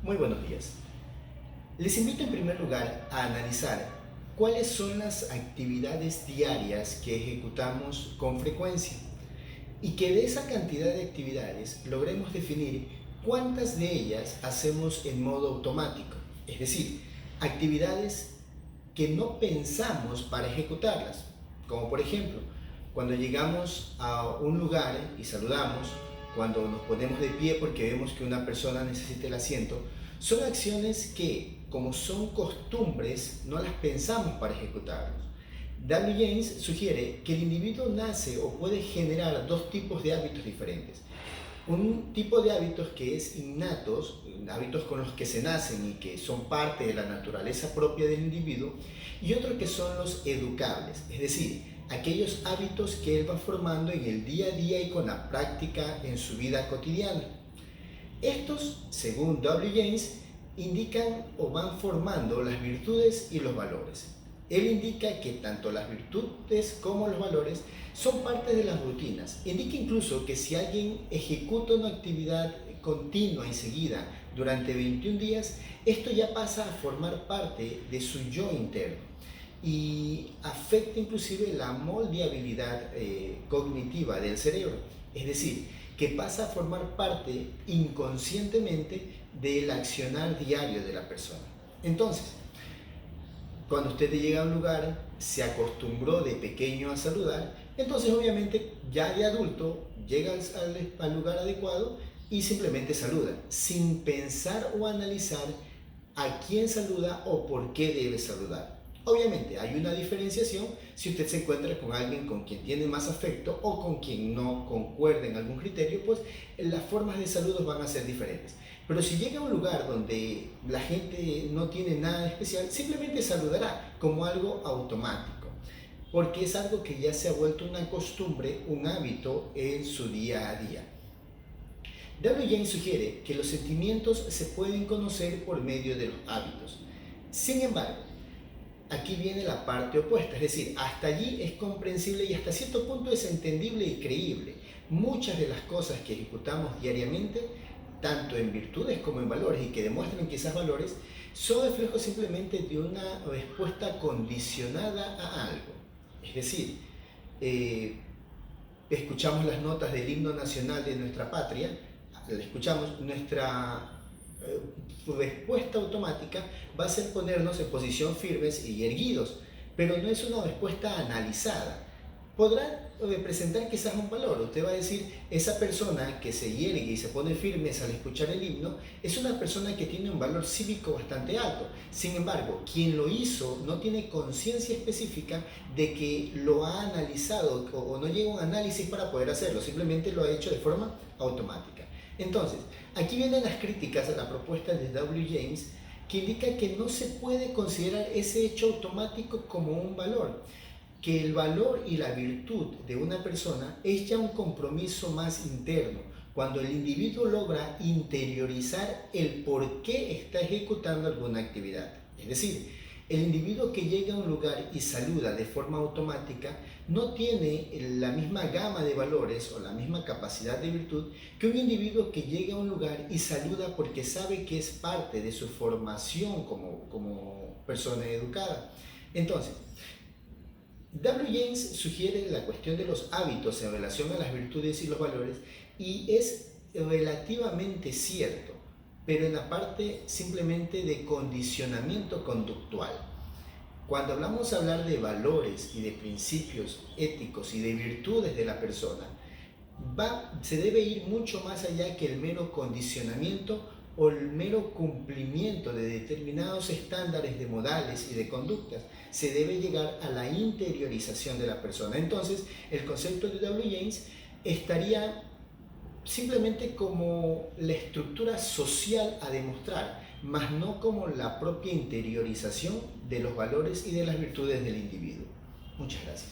Muy buenos días. Les invito en primer lugar a analizar cuáles son las actividades diarias que ejecutamos con frecuencia y que de esa cantidad de actividades logremos definir cuántas de ellas hacemos en modo automático, es decir, actividades que no pensamos para ejecutarlas, como por ejemplo, cuando llegamos a un lugar y saludamos, cuando nos ponemos de pie porque vemos que una persona necesita el asiento, son acciones que, como son costumbres, no las pensamos para ejecutarlos. W. James sugiere que el individuo nace o puede generar dos tipos de hábitos diferentes. Un tipo de hábitos que es innatos, hábitos con los que se nacen y que son parte de la naturaleza propia del individuo, y otro que son los educables, es decir, aquellos hábitos que él va formando en el día a día y con la práctica en su vida cotidiana. Estos, según W. James, indican o van formando las virtudes y los valores. Él indica que tanto las virtudes como los valores son parte de las rutinas. Indica incluso que si alguien ejecuta una actividad continua y seguida durante 21 días, esto ya pasa a formar parte de su yo interno y afecta inclusive la moldeabilidad cognitiva del cerebro. Es decir, que pasa a formar parte inconscientemente del accionar diario de la persona. Entonces, cuando usted llega a un lugar, se acostumbró de pequeño a saludar, entonces obviamente ya de adulto llega al lugar adecuado y simplemente saluda, sin pensar o analizar a quién saluda o por qué debe saludar. Obviamente hay una diferenciación si usted se encuentra con alguien con quien tiene más afecto o con quien no concuerda en algún criterio, pues las formas de saludos van a ser diferentes. Pero si llega a un lugar donde la gente no tiene nada especial, simplemente saludará como algo automático, porque es algo que ya se ha vuelto una costumbre, un hábito en su día a día. W. James sugiere que los sentimientos se pueden conocer por medio de los hábitos. Sin embargo, aquí viene la parte opuesta, es decir, hasta allí es comprensible y hasta cierto punto es entendible y creíble. Muchas de las cosas que ejecutamos diariamente, tanto en virtudes como en valores, y que demuestran quizás valores, son reflejos simplemente de una respuesta condicionada a algo. Es decir, escuchamos las notas del himno nacional de nuestra patria, escuchamos nuestra respuesta automática va a ser ponernos en posición firmes y erguidos, pero no es una respuesta analizada. Podrá representar quizás un valor. Usted va a decir, esa persona que se yergue y se pone firmes al escuchar el himno es una persona que tiene un valor cívico bastante alto. Sin embargo, quien lo hizo no tiene conciencia específica de que lo ha analizado o no llega a un análisis para poder hacerlo, simplemente lo ha hecho de forma automática. Entonces, aquí vienen las críticas a la propuesta de W. James, que indica que no se puede considerar ese hecho automático como un valor, que el valor y la virtud de una persona es ya un compromiso más interno, cuando el individuo logra interiorizar el por qué está ejecutando alguna actividad. Es decir, el individuo que llega a un lugar y saluda de forma automática no tiene la misma gama de valores o la misma capacidad de virtud que un individuo que llega a un lugar y saluda porque sabe que es parte de su formación como persona educada. Entonces, W. James sugiere la cuestión de los hábitos en relación a las virtudes y los valores, y es relativamente cierto, pero en la parte simplemente de condicionamiento conductual. Cuando hablamos de hablar de valores y de principios éticos y de virtudes de la persona, se debe ir mucho más allá que el mero condicionamiento o el mero cumplimiento de determinados estándares de modales y de conductas. Se debe llegar a la interiorización de la persona. Entonces, el concepto de W. James estaría simplemente como la estructura social a demostrar, más no como la propia interiorización de los valores y de las virtudes del individuo. Muchas gracias.